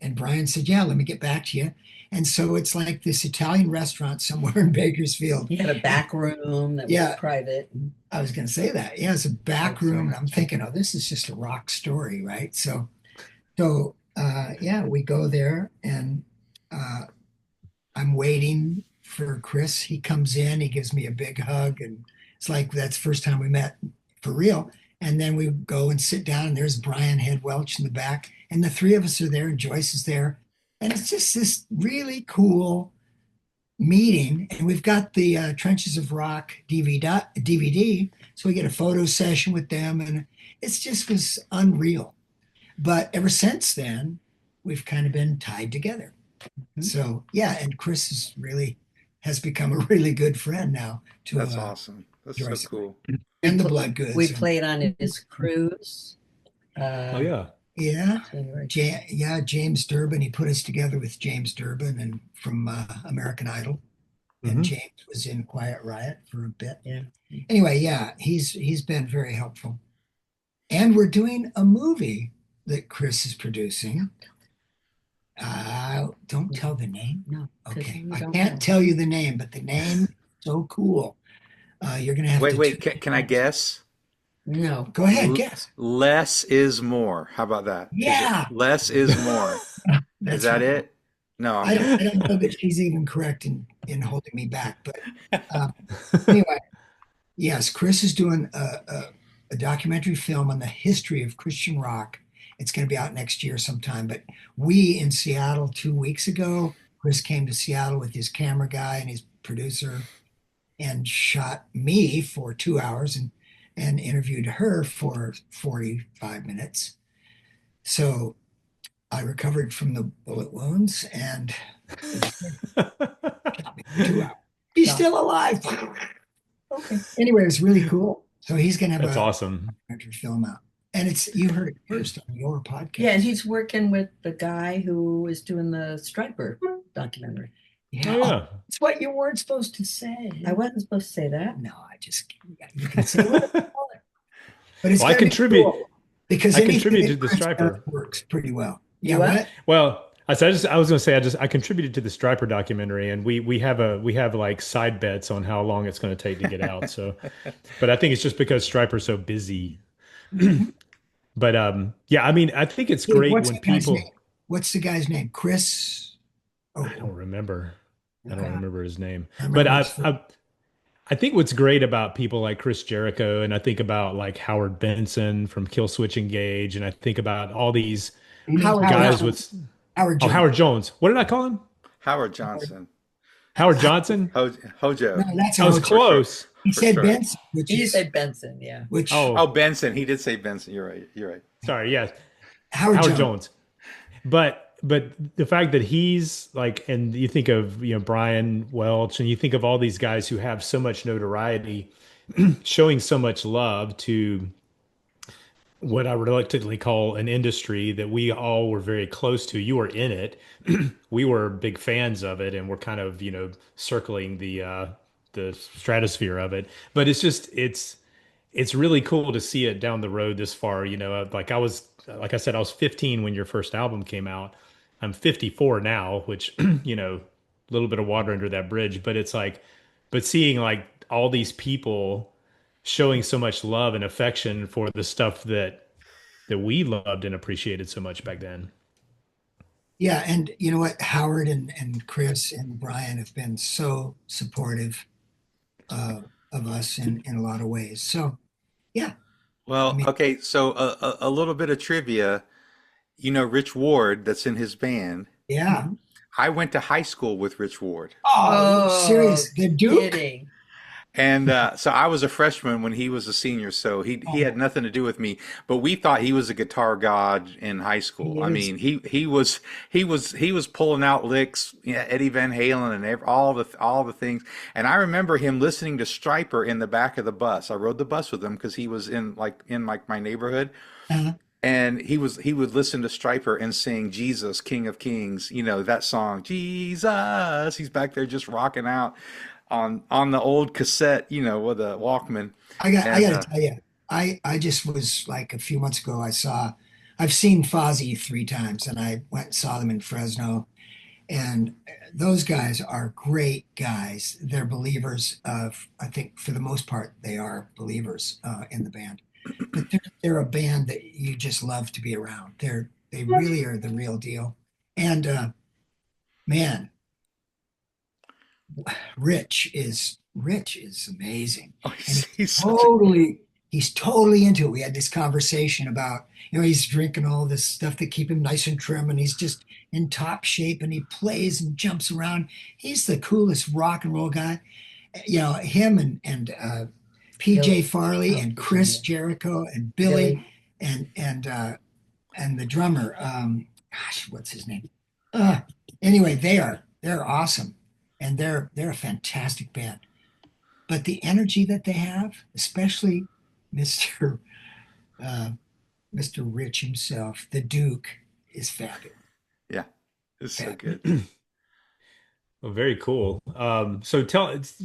And Brian said, yeah, let me get back to you. And so it's like this Italian restaurant somewhere in Bakersfield. You had a back room that was Yeah, private. I was going to say that. Yeah, it's a back Oh, so room. And I'm much. thinking, oh, this is just a rock story, right? So yeah, we go there and uh, I'm waiting for Chris. He comes in, he gives me a big hug, and it's like that's the first time we met for real. And then we go and sit down, and there's Brian Head Welch in the back, and the three of us are there, and Joyce is there. And it's just this really cool meeting. And we've got the Trenches of Rock DVD, so we get a photo session with them, and it's just was unreal. But ever since then, we've kind of been tied together. So yeah, and Chris is really has become a really good friend now to That's awesome. That's so Joyce cool. We, and the pl- we Bloodgoods. And played on his cruise. Oh Uh, yeah. yeah, so we were- yeah, James Durbin. He put us together with James Durbin and from American Idol, and Hmm. James was in Quiet Riot for a bit. yeah. Anyway, yeah, he's been very helpful. And we're doing a movie that Chris is producing. Don't tell the name. No, because Okay, we I don't can't know. tell you the name, but the name is so cool. You're gonna have to Wait, tune can I in. guess? No. Go ahead, L guess. Less is more. How about that? Is it Yeah, less is more? Is that's that right. it? No, I'm I kidding. don't know that she's even correct in holding me back, but um, anyway, yes, Chris is doing a documentary film on the history of Christian rock. It's going to be out next year sometime. But we in Seattle 2 weeks ago, Chris came to Seattle with his camera guy and his producer and shot me for 2 hours and interviewed her for 45 minutes. So I recovered from the bullet wounds and shot me for 2 hours. He's Stop. still alive. Okay. Anyway, it was really cool. So he's going to have That's a awesome. documentary film out. And it's you heard it first on your Yeah, and podcast. he's working with the guy who is doing the Striper documentary. Oh Yeah. Oh, yeah. it's what you weren't supposed to say. I wasn't supposed to say that. No, I just you can say whatever you want. But it's Well, I gonna be contribute. cool because I anything contributed that to the Chris does Striper. works pretty well. Yeah, You what? what? Well, I was going to say I contributed to the Striper documentary, and we have like side bets on how long it's going to take to get out. So, but I think it's just because Striper's so busy. Mhm. But yeah, I mean, I think it's Dave, great what's when the guy's name? people. What's the guy's name? Chris. I don't Oh, remember. I don't okay. remember his name. I But remember his first. I think what's great about people like Chris Jericho, and I think about like Howard Benson from Killswitch Engage, and I think about all these You mean Howard Howard guys Jones. with Howard oh, Jones? Howard Jones. What did I call him? Howard Howard, Johnson. Howard Johnson? Ho no, Hojo, that's a I was hotel. for sure. close. He For said sure. Benson, which He is said Benson, yeah. which Oh, Oh, Benson. He did say Benson. You're right. You're right. sorry. Yes, Howard Howard Jones. Jones. But the fact that he's like, and you think of Brian Welch, and you think of all these guys who have so much notoriety, showing so much love to what I reluctantly call an industry that we all were very close to. You were in it. We were big fans of it, and we're kind of, circling the stratosphere of it. But it's really cool to see it down the road this far. Like I said, I was 15 when your first album came out. I'm 54 now, which, a little bit of water under that bridge, but it's like, but seeing like all these people showing so much love and affection for the stuff that we loved and appreciated so much back then. Yeah, and you know what? Howard and Chris and Brian have been so supportive uh, of us in a lot of ways. So yeah, I Well, mean, okay. So a little bit of trivia. You know, Rich Ward, that's in his band. yeah. Mhm. I went to high school with Rich Ward. Oh, you Oh, serious? The Duke? kidding. And so I was a freshman when he was a senior, so he had Oh, nothing to do with me. But we thought he was a guitar god in high he school. I is. mean, he was pulling out licks, Eddie Van Halen and all the things. And I remember him listening to Stryper in the back of the bus. I rode the bus with him because he was in my neighborhood, Uh, and he would listen to Stryper and sing Jesus, King of Kings, that song, Jesus. He's back there just rocking out on the old cassette, with a Walkman. I got And to tell you, I just was like a few months ago. I saw I've seen Fozzy 3 times, and I went and saw them in Fresno. And those guys are great guys. They're believers of, I think, for the most part, they are believers in the band. But they're a band that you just love to be around. They really are the real deal. And man, Rich is amazing, Oh, and he's such a he's totally into it. We had this conversation about, he's drinking all this stuff that keep him nice and trim, and he's just in top shape, and he plays and jumps around. He's the coolest rock and roll guy. Him and PJ Billy. Farley Oh, and PJ, Chris yeah. Jericho and Billy Billy. and the drummer, gosh, what's his name? Uh, anyway, they're awesome, and they're a fantastic band. But the energy that they have, especially Mister uh, Mister Rich himself, the Duke, is fabulous. yeah, it's so Fabulous. good. Well, very cool. So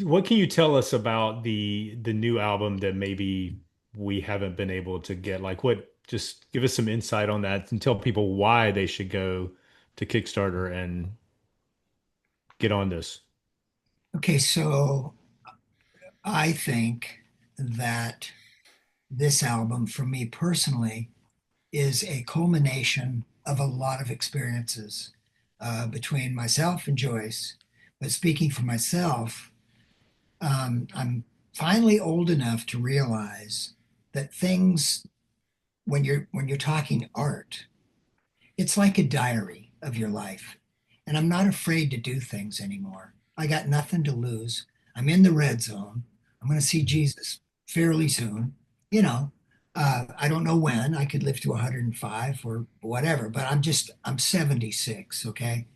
what can you tell us about the new album that maybe we haven't been able to get? Like just give us some insight on that and tell people why they should go to Kickstarter and get on this. Okay, so I think that this album, for me personally, is a culmination of a lot of experiences between myself and Joyce. But speaking for myself, I'm finally old enough to realize that things, when you're talking art, it's like a diary of your life. And I'm not afraid to do things anymore. I got nothing to lose. I'm in the red zone. I'm going to see Jesus fairly soon. You know, I don't know when. I could live to 105 or whatever, but I'm 76. Okay.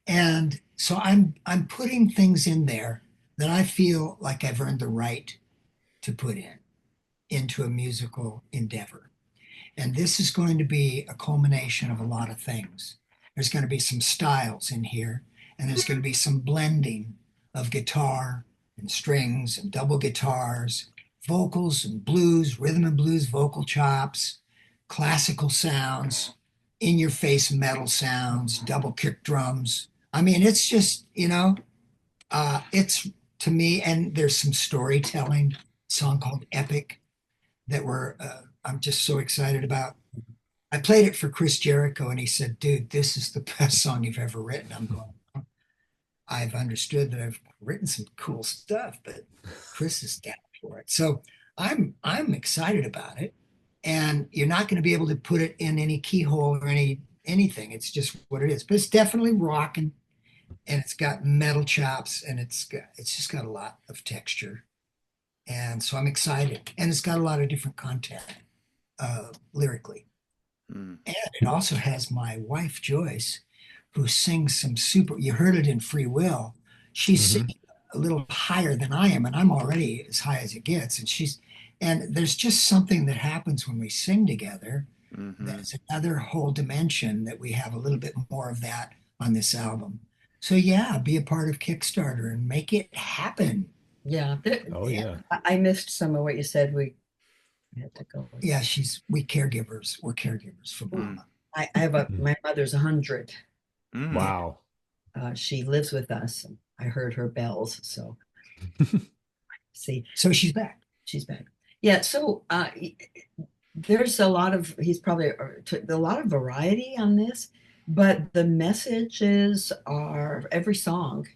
And so I'm putting things in there that I feel like I've earned the right to put into a musical endeavor. And this is going to be a culmination of a lot of things. There's going to be some styles in here, and there's going to be some blending of guitar and strings and double guitars, vocals and blues, rhythm and blues, vocal chops, classical sounds, in your face metal sounds, double kick drums. I mean, it's just, it's to me, and there's some storytelling, song called Epic that I'm just so excited about. I played it for Chris Jericho, and he said, "Dude, this is the best song you've ever written." I'm going, I've understood that I've written some cool stuff, but Chris is down for it. So I'm excited about it. And you're not going to be able to put it in any keyhole or anything. It's just what it is. But it's definitely rocking, and it's got metal chops, and it's just got a lot of texture. And so I'm excited. And it's got a lot of different content lyrically. Mm. And it also has my wife, Joyce, who sings some super, you heard it in Free Will. She's Hmm. singing a little higher than I am, and I'm already as high as it gets. And there's just something that happens when we sing together. Hmm. That's another whole dimension that we have a little bit more of that on this album. So yeah, be a part of Kickstarter and make it happen. Yeah, Oh yeah. I missed some of what you said. We had to go. Yeah, we're caregivers for Mm. Mama. I have my mother's 100. Mm. Yeah. Wow. She lives with us, and I heard her bells. So see, So she's back. she's back. Yeah. So there's a lot of he's probably a lot of variety on this, but the messages are every song,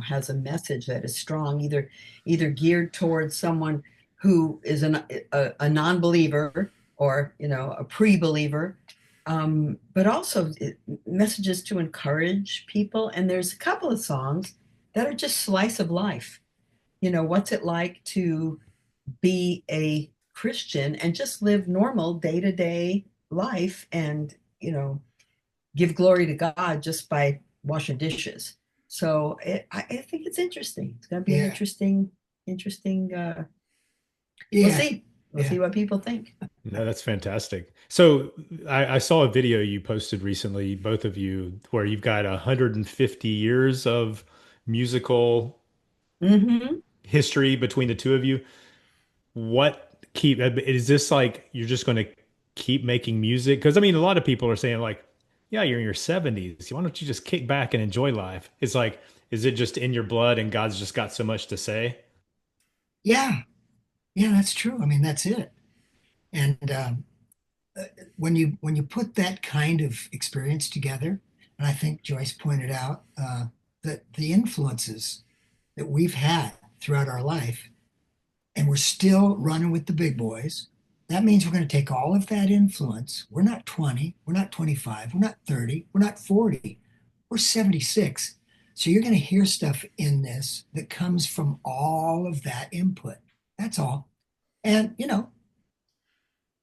has a message that is strong, either geared towards someone who is a non-believer or a pre-believer, but also messages to encourage people. And there's a couple of songs that are just slice of life. What's it like to be a Christian and just live normal day to day life and, give glory to God just by washing dishes. So I think it's interesting. It's going to be an Yeah. interesting. We'll Yeah. see. We'll Yeah. see what people think. No, that's fantastic. So I saw a video you posted recently, both of you, where you've got 150 years of musical Hmm. history between the two of you. What keep is this like you're just going to keep making music? Because I mean, a lot of people are saying like, yeah, you're in your 70s. Why don't you just kick back and enjoy life? It's like, is it just in your blood and God's just got so much to say? Yeah, yeah, that's true. I mean, that's it. And when you put that kind of experience together, and I think Joyce pointed out that the influences that we've had throughout our life, and we're still running with the big boys. That means we're going to take all of that influence. We're not 20, we're not 25, we're not 30, we're not 40, we're 76. So you're going to hear stuff in this that comes from all of that input. That's all. And,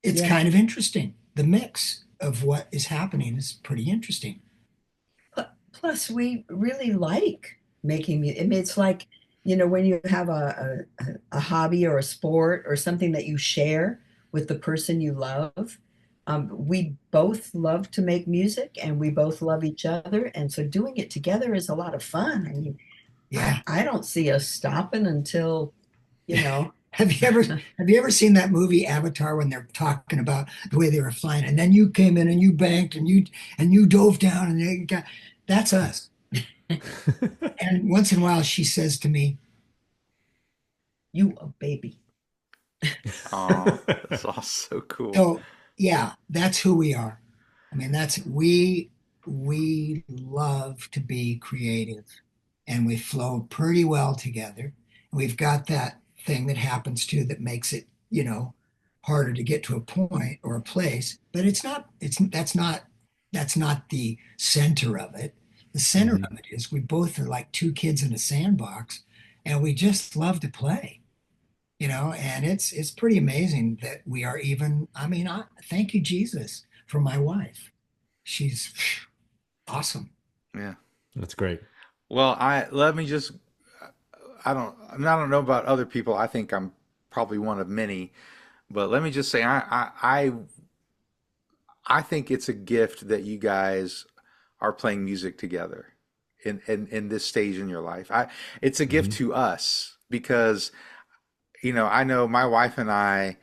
it's Yeah. kind of interesting. The mix of what is happening is pretty interesting. Plus, we really like making music. I mean, it's like, when you have a hobby or a sport or something that you share with the person you love. We both love to make music and we both love each other. And so doing it together is a lot of fun. I mean, Yeah. I don't see us stopping until, you know, Have you ever seen that movie Avatar when they're talking about the way they were flying and then you came in and you banked and you dove down and you got that's us. And once in a while she says to me, you a baby. Oh, that's all so cool. so yeah, that's who we are. I mean, we love to be creative and we flow pretty well together. We've got that thing that happens too that makes it, harder to get to a point or a place, but that's not the center of it. The center Mhm. of it is we both are like two kids in a sandbox and we just love to play, and it's pretty amazing that we are even, I mean, thank you, Jesus, for my wife. She's awesome. Yeah. That's great. Well, I let me just I don't know about other people. I think I'm probably one of many, but let me just say I think it's a gift that you guys are playing music together in this stage in your life. It's a gift Mhm. to us because I know my wife and I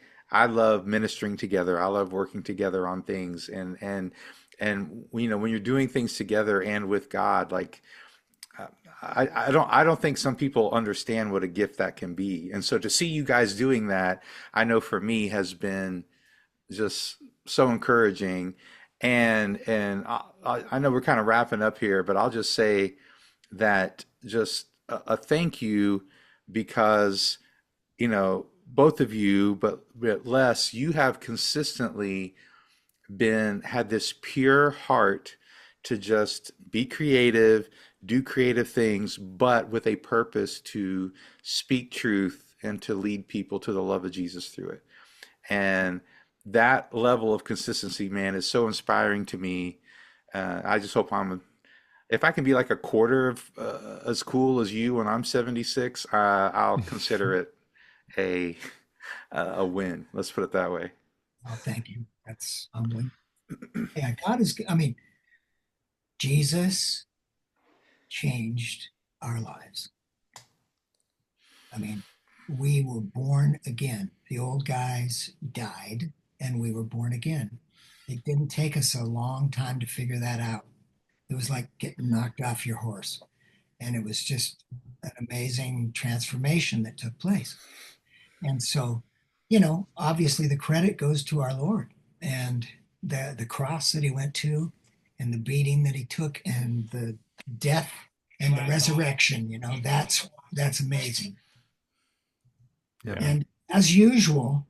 love ministering together. I love working together on things and when you're doing things together and with God, like uh, I don't think some people understand what a gift that can be. And so to see you guys doing that, I know for me has been just so encouraging. And I know we're kind of wrapping up here, but I'll just say that just a thank you because both of you, but Les, you have consistently had this pure heart to just be creative, do creative things, but with a purpose to speak truth and to lead people to the love of Jesus through it. And that level of consistency, man, is so inspiring to me. I just hope if I can be like a quarter of as cool as you when I'm 76, I'll consider it a a win. Let's put it that way. Oh, thank you. That's humbling. Yeah, God is, I mean, Jesus changed our lives. I mean, we were born again. The old guys died and we were born again. It didn't take us a long time to figure that out. It was like getting knocked off your horse. And it was just an amazing transformation that took place. And so, obviously the credit goes to our Lord and the cross that he went to and the beating that he took and the death and the resurrection, that's amazing. Yep. Yeah. And as usual,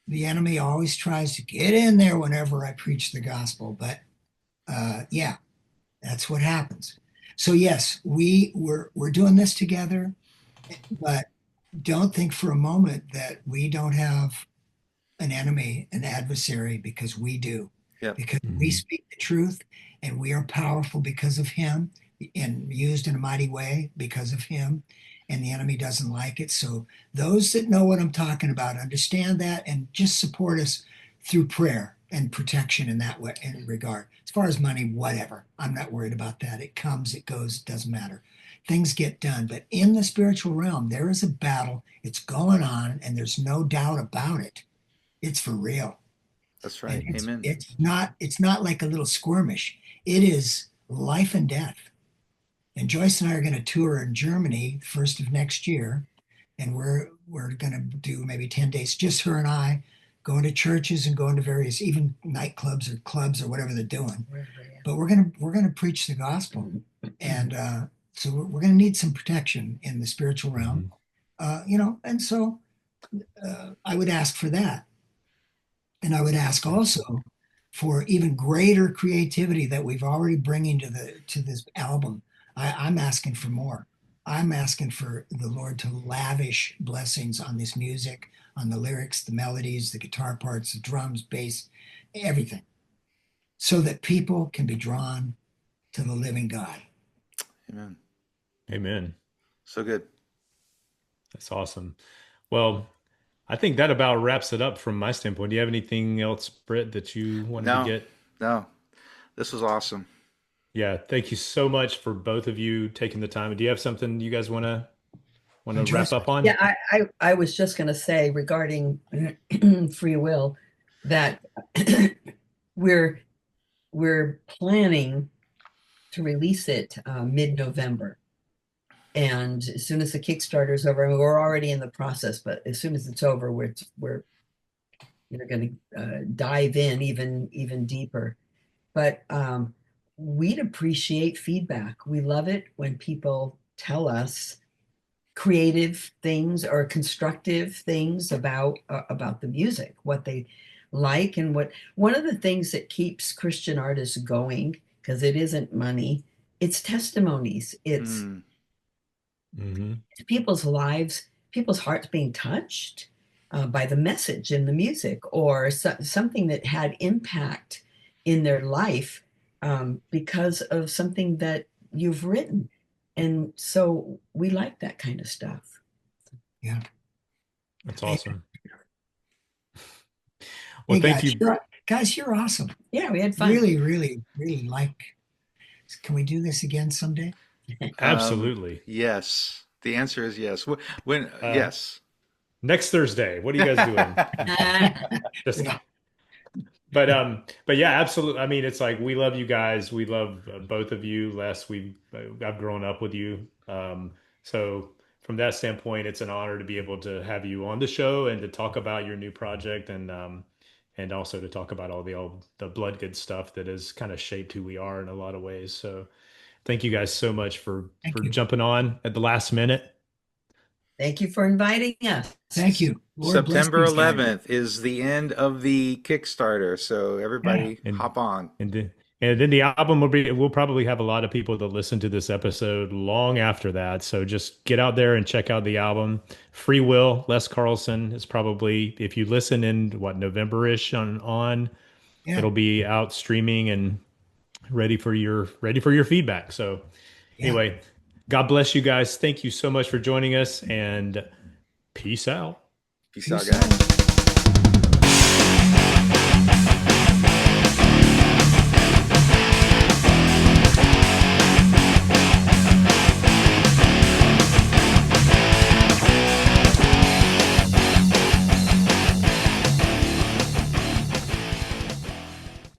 the enemy always tries to get in there whenever I preach the gospel. But yeah, that's what happens. So yes, we're doing this together, but don't think for a moment that we don't have an enemy, an adversary, because we do, Yep. because we Mhm. speak the truth and we are powerful because of him and used in a mighty way because of him. And the enemy doesn't like it. So those that know what I'm talking about understand that and just support us through prayer and protection in that way in regard. As far as money, whatever. I'm not worried about that. It comes, it goes, it doesn't matter. Things get done. But in the spiritual realm, there is a battle. It's going on, and there's no doubt about it. It's for real. That's And right. Amen. it's not like a little skirmish. It is life and death. And Joyce and I are going to tour in Germany first of next year, and we're going to do maybe 10 days, just her and I, going to churches and going to various even nightclubs or clubs or whatever they're doing. But we're gonna preach the gospel, and so we're going to need some protection in the spiritual realm, Mhm. and so I would ask for that. And I would ask also for even greater creativity that we've already bringing to this album. I'm asking for more. I'm asking for the Lord to lavish blessings on this music, on the lyrics, the melodies, the guitar parts, the drums, bass, everything, so that people can be drawn to the living God. Amen. Amen. So good. That's awesome. Well, I think that about wraps it up from my standpoint. Do you have anything else, Britt, that you wanted to No, get? no, this was awesome. Yeah, thank you so much for both of you taking the time. Do you have something you guys want to And wrap Joyce, up on? Yeah, I was just going to say regarding free will that we're we're planning to release it mid-November. And as soon as the Kickstarter is over, I mean, we're already in the process, but as soon as it's over, we're going to dive in even deeper. But we'd appreciate feedback. We love it when people tell us creative things or constructive things about the music, what they like, and what one of the things that keeps Christian artists going, because it isn't money, it's testimonies. Mm, Hmm. It's people's lives, people's hearts being touched by the message in the music, or something that had impact in their life because of something that you've written. And so we like that kind of stuff. yeah. That's Hey, awesome. Well, hey thank guys, you. you're awesome. Yeah, we had fun. Really, really, really like. Can we do this again someday? Absolutely. yes. The answer is yes. When, Uh, yes. Next Thursday, what are you guys doing? Just Yeah, but yeah, absolutely. I mean, it's like we love you guys. We love both of you. Les, I've grown up with you. So from that standpoint, it's an honor to be able to have you on the show and to talk about your new project and also to talk about all the Bloodgood stuff that has kind of shaped who we are in a lot of ways. So thank you guys so much thank for you. jumping on at the last minute. Thank you for inviting us. Thank you. Lord bless September these guys. 11th is the end of the Kickstarter, so Yeah. everybody And hop on. and then and then the album we'll probably have a lot of people that listen to this episode long after that. So just get out there and check out the album. Free Will, Les Carlsen is probably if you listen in what November-ish on Yeah. it'll be out streaming and ready for your feedback. So Yeah. anyway, God bless you guys. Thank you so much for joining us and peace out. Peace out, Peace guys. out.